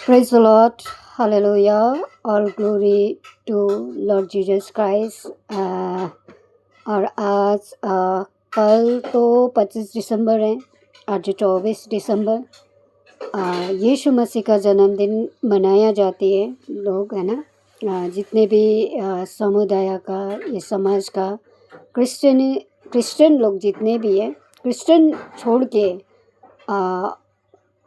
Praise the Lord, Hallelujah, all glory to Lord Jesus Christ। और आज कल तो 25 दिसंबर है, आज 24 दिसंबर यीशु मसीह का जन्मदिन मनाया जाती है लोग, है ना। जितने भी समुदाय का, ये समाज का, क्रिश्चियन लोग जितने भी है, क्रिश्चियन छोड़ के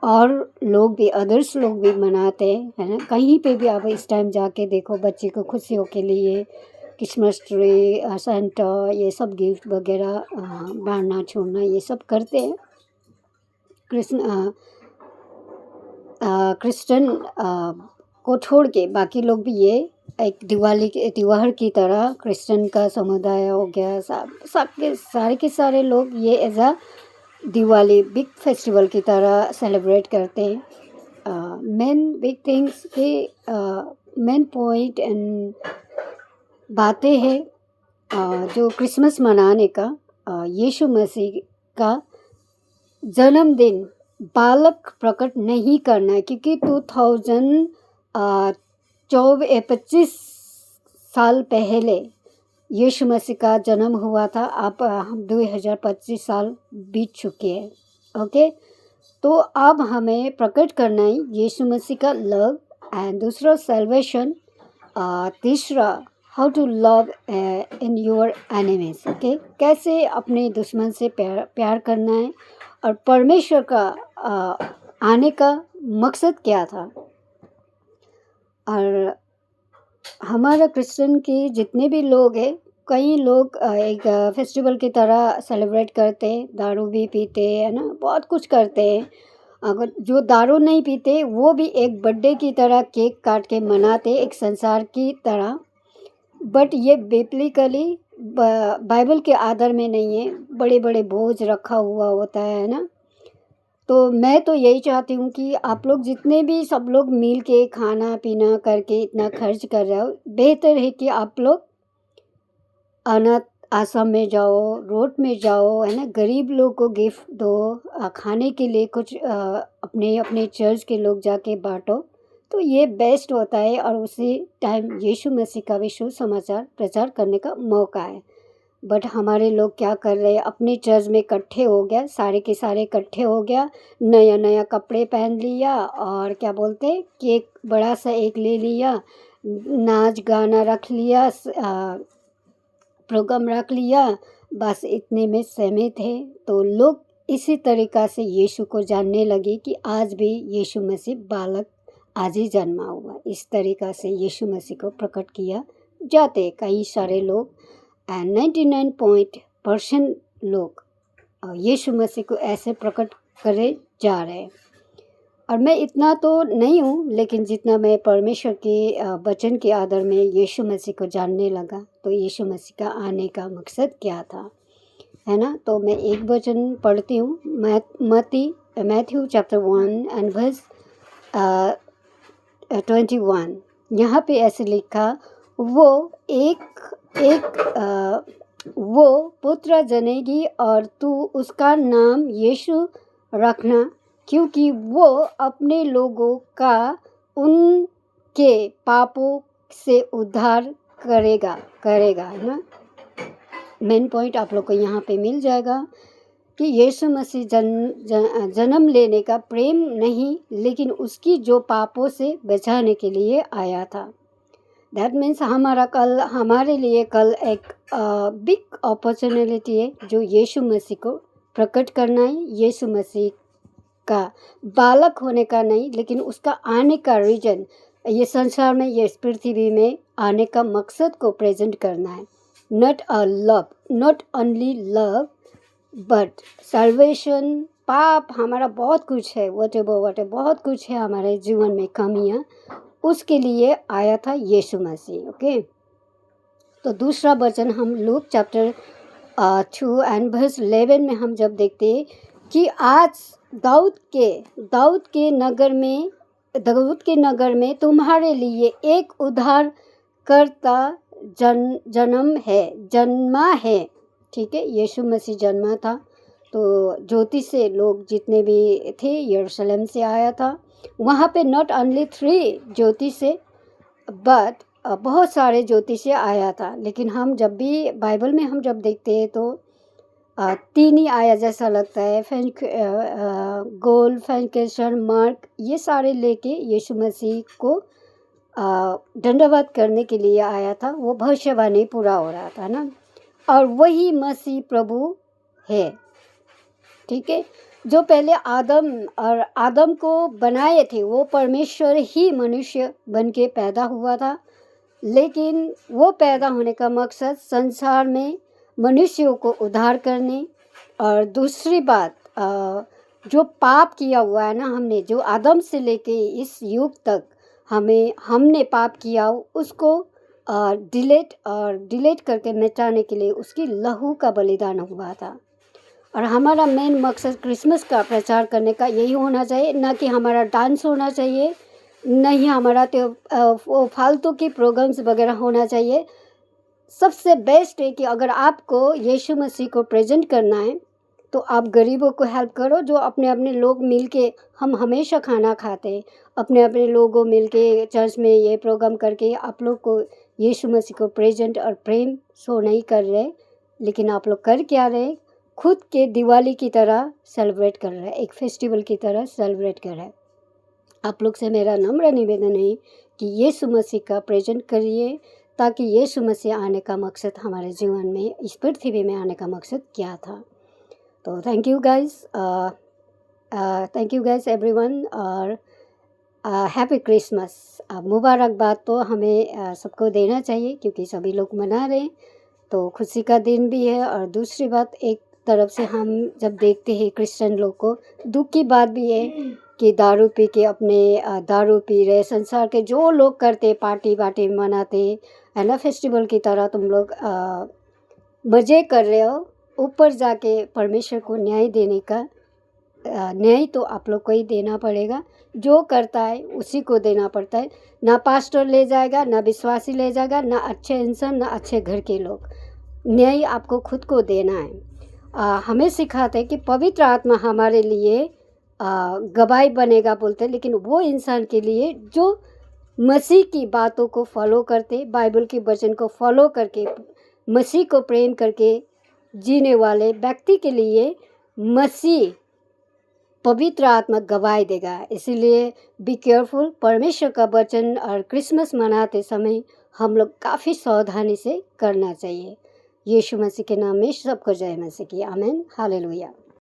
और लोग भी, अदर्स लोग भी मनाते हैं, है ना। कहीं पे भी आप इस टाइम जाके देखो, बच्चे को खुशियों के लिए क्रिसमस ट्री, सेंटा, ये सब गिफ्ट वगैरह बांटना छोड़ना ये सब करते हैं। क्रिश्चियन को छोड़ के बाकी लोग भी ये एक दिवाली के त्यौहार की तरह, क्रिश्चियन का समुदाय हो गया, सारे के सारे लोग ये as a Diwali big festival की तरह सेलिब्रेट करते हैं। मेन बिग थिंग्स के मेन पॉइंट एंड बातें हैं जो क्रिसमस मनाने का, यीशु मसीह का जन्मदिन बालक प्रकट नहीं करना है, क्योंकि 2025 साल पहले यीशु मसीह का जन्म हुआ था। अब हम 2025 साल बीत चुके हैं। ओके, तो अब हमें प्रकट करना है यीशु मसीह का लव, एंड दूसरा सैल्वेशन, तीसरा how to love in your enemies. Okay, कैसे अपने दुश्मन से प्यार करना है, और परमेश्वर का आने का मकसद क्या था। और हमारा क्रिश्चियन के जितने भी लोग हैं, कई लोग एक फेस्टिवल की तरह सेलिब्रेट करते हैं, दारू भी पीते हैं, है ना, बहुत कुछ करते हैं। अगर जो दारू नहीं पीते वो भी एक बर्थडे की तरह केक काट के मनाते, एक संसार की तरह। बट ये बिब्लिकली बाइबल के आधार में नहीं है, बड़े बड़े बोझ रखा हुआ होता है ना। तो मैं तो यही चाहती हूँ कि आप लोग जितने भी सब लोग मिल के खाना पीना करके इतना खर्च कर रहे हो, बेहतर है कि आप लोग अनाथ आश्रम में जाओ, रोड में जाओ, है ना, गरीब लोग को गिफ्ट दो, खाने के लिए कुछ अपने अपने चर्च के लोग जाके बांटो, तो ये बेस्ट होता है। और उसी टाइम यीशु मसीह का भी सुसमाचार प्रचार करने का मौका है। बट हमारे लोग क्या कर रहे हैं, अपने चर्च में इकट्ठे हो गया, सारे के सारे इकट्ठे हो गया, नया नया कपड़े पहन लिया, और क्या बोलते, केक बड़ा सा एक ले लिया, नाच गाना रख लिया, प्रोग्राम रख लिया, बस इतने में सहमत थे। तो लोग इसी तरीक़ा से यीशु को जानने लगे कि आज भी यीशु मसीह बालक आज ही जन्मा हुआ। इस तरीक़ा से यीशु मसीह को प्रकट किया जाते कई सारे लोग, एंड 99% लोग यीशु मसीह को ऐसे प्रकट करे जा रहे हैं। और मैं इतना तो नहीं हूँ, लेकिन जितना मैं परमेश्वर के वचन के आधार में यीशु मसीह को जानने लगा, तो यीशु मसीह का आने का मकसद क्या था, है ना। तो मैं एक वचन पढ़ती हूँ, मैथ्यू चैप्टर 1 एंड वर्स 21। यहाँ पे ऐसे लिखा, वो पुत्र जनेगी और तू उसका नाम यीशु रखना, क्योंकि वो अपने लोगों का उनके पापों से उद्धार करेगा, है ना। मेन पॉइंट आप लोग को यहाँ पे मिल जाएगा कि यीशु मसीह जन्म लेने का प्रेम नहीं, लेकिन उसकी जो पापों से बचाने के लिए आया था। दैट मीन्स हमारे लिए कल एक बिग अपॉर्चुनिटी है, जो यीशु मसीह को प्रकट करना है। यीशु मसीह का बालक होने का नहीं, लेकिन उसका आने का रीजन, ये संसार में, ये पृथ्वी में आने का मकसद को प्रेजेंट करना है। Not only love but salvation. पाप हमारा बहुत कुछ है, वट बहुत कुछ है हमारे जीवन में कमियाँ, उसके लिए आया था यीशु मसीह। ओके, तो दूसरा वचन हम लूक चैप्टर 2 एंड वर्स 11 में हम जब देखते हैं कि आज दाऊद के नगर में तुम्हारे लिए एक उद्धारकर्ता जन्मा है। ठीक है, यीशु मसीह जन्मा था। तो ज्योति से लोग जितने भी थे, यरूशलेम से आया था, वहाँ पे नॉट ओनली 3 ज्योति से बट बहुत सारे ज्योति से आया था। लेकिन हम जब भी बाइबल में हम जब देखते हैं तो 3 ही आया जैसा लगता है। गोल्ड, फ्रैंकिंसन, मार्क, ये सारे लेके यीशु मसीह को दंडवत करने के लिए आया था। वो भविष्यवाणी पूरा हो रहा था ना, और वही मसीह प्रभु है। ठीक है, जो पहले आदम को बनाए थे वो परमेश्वर ही मनुष्य बन के पैदा हुआ था। लेकिन वो पैदा होने का मकसद संसार में मनुष्यों को उद्धार करने, और दूसरी बात जो पाप किया हुआ है ना, हमने जो आदम से लेके इस युग तक हमने पाप किया उसको डिलीट करके मिटाने के लिए उसकी लहू का बलिदान हुआ था। और हमारा मेन मकसद क्रिसमस का प्रचार करने का यही होना चाहिए, ना कि हमारा डांस होना चाहिए, नहीं हमारा वो फालतू की प्रोग्राम्स वगैरह होना चाहिए। सबसे बेस्ट है कि अगर आपको यीशु मसीह को प्रेजेंट करना है तो आप गरीबों को हेल्प करो। जो अपने अपने लोग मिल के, हम हमेशा खाना खाते हैं, अपने अपने लोगों मिल के चर्च में ये प्रोग्राम करके आप लोग को यीशु मसीह को प्रेजेंट और प्रेम शो नहीं कर रहे, लेकिन आप लोग कर क्या रहे, खुद के दिवाली की तरह सेलिब्रेट कर रहे हैं, एक फेस्टिवल की तरह सेलिब्रेट कर रहे हैं। आप लोग से मेरा नम्र निवेदन है कि यीशु मसीह का प्रेजेंट करिए, ताकि यीशु मसीह आने का मकसद हमारे जीवन में, इस पृथ्वी में आने का मकसद क्या था। तो थैंक यू गाइस एवरीवन, और हैप्पी क्रिसमस। मुबारकबाद तो हमें सबको देना चाहिए क्योंकि सभी लोग मना रहे हैं, तो खुशी का दिन भी है। और दूसरी बात, एक तरफ से हम जब देखते हैं क्रिश्चियन लोग को, दुख की बात भी है कि दारू पी के दारू पी रहे। संसार के जो लोग करते पार्टी वार्टी मनाते है ना, फेस्टिवल की तरह तुम लोग मज़े कर रहे हो। ऊपर जाके परमेश्वर को न्याय देने का न्याय तो आप लोग को ही देना पड़ेगा। जो करता है उसी को देना पड़ता है। ना पास्टर ले जाएगा, ना विश्वासी ले जाएगा, ना अच्छे इंसान, ना अच्छे घर के लोग। न्याय आपको खुद को देना है। हमें सिखाते कि पवित्र आत्मा हमारे लिए गवाही बनेगा बोलते, लेकिन वो इंसान के लिए जो मसीह की बातों को फॉलो करते, बाइबल के वचन को फॉलो करके, मसीह को प्रेम करके जीने वाले व्यक्ति के लिए मसीह पवित्र आत्मा गवाही देगा। इसीलिए बी केयरफुल। परमेश्वर का वचन और क्रिसमस मनाते समय हम लोग काफ़ी सावधानी से करना चाहिए। यीशु मसीह के नाम में सबको जय मसीह की। आमीन, हालेलुया।